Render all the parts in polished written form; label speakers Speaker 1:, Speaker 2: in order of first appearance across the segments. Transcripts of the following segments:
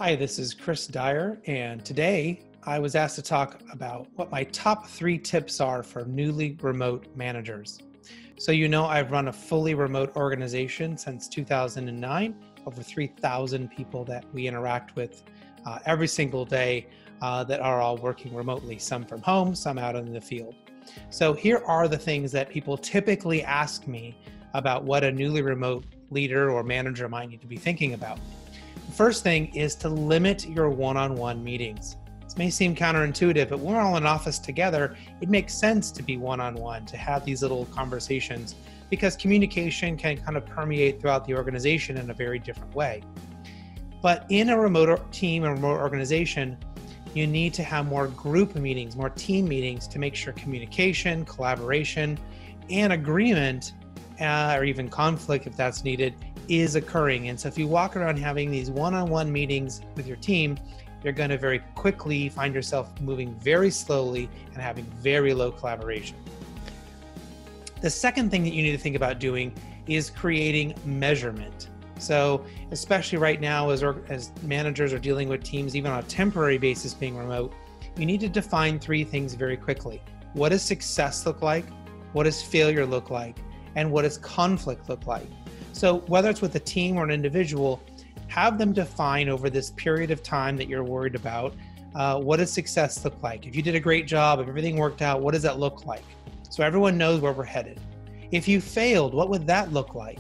Speaker 1: Hi, this is Chris Dyer, and today I was asked to talk about what my top 3 tips are for newly remote managers. So, I've run a fully remote organization since 2009, over 3,000 people that we interact with every single day that are all working remotely, some from home, some out in the field. So, here are the things that people typically ask me about what a newly remote leader or manager might need to be thinking about. The first thing is to limit your one-on-one meetings. This may seem counterintuitive, but when we're all in office together, it makes sense to be one-on-one, to have these little conversations, because communication can kind of permeate throughout the organization in a very different way. But in a remote team, a remote organization, you need to have more group meetings, more team meetings to make sure communication, collaboration, and agreement, or even conflict if that's needed, is occurring. And so if you walk around having these one-on-one meetings with your team, you're going to very quickly find yourself moving very slowly and having very low collaboration. The second thing that you need to think about doing is creating measurement. So especially right now as managers are dealing with teams, even on a temporary basis being remote, you need to define 3 things very quickly. What does success look like? What does failure look like? And what does conflict look like? So whether it's with a team or an individual, have them define over this period of time that you're worried about, what does success look like? If you did a great job, if everything worked out, what does that look like? So everyone knows where we're headed. If you failed, what would that look like?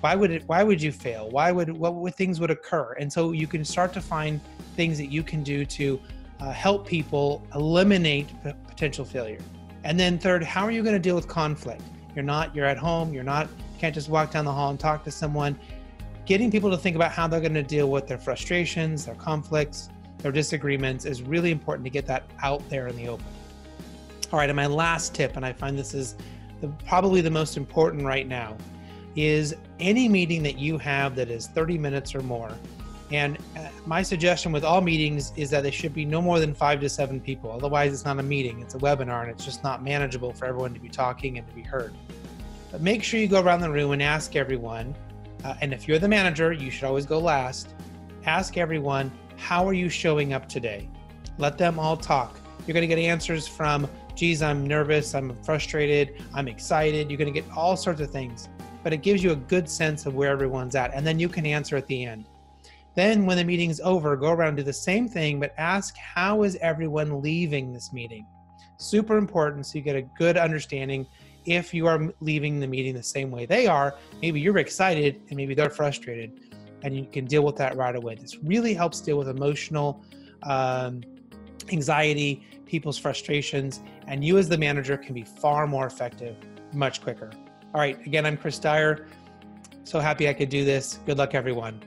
Speaker 1: Why would you fail? What things would occur? And so you can start to find things that you can do to help people eliminate potential failure. And then third, how are you going to deal with conflict? You're at home, can't just walk down the hall and talk to someone. Getting people to think about how they're going to deal with their frustrations, their conflicts, their disagreements is really important to get that out there in the open. All right, and my last tip, and I find this is probably the most important right now, is any meeting that you have that is 30 minutes or more. And my suggestion with all meetings is that they should be no more than 5 to 7 people. Otherwise, it's not a meeting, it's a webinar, and it's just not manageable for everyone to be talking and to be heard. But make sure you go around the room and ask everyone, and if you're the manager, you should always go last. Ask everyone, how are you showing up today? Let them all talk. You're going to get answers from, geez, I'm nervous, I'm frustrated, I'm excited. You're going to get all sorts of things, but it gives you a good sense of where everyone's at, and then you can answer at the end. Then when the meeting's over, go around and do the same thing, but ask, how is everyone leaving this meeting? Super important, so you get a good understanding. If you are leaving the meeting the same way they are, maybe you're excited and maybe they're frustrated, and you can deal with that right away. This really helps deal with emotional anxiety, people's frustrations, and you as the manager can be far more effective, much quicker. All right, again, I'm Chris Dyer. So happy I could do this. Good luck, everyone.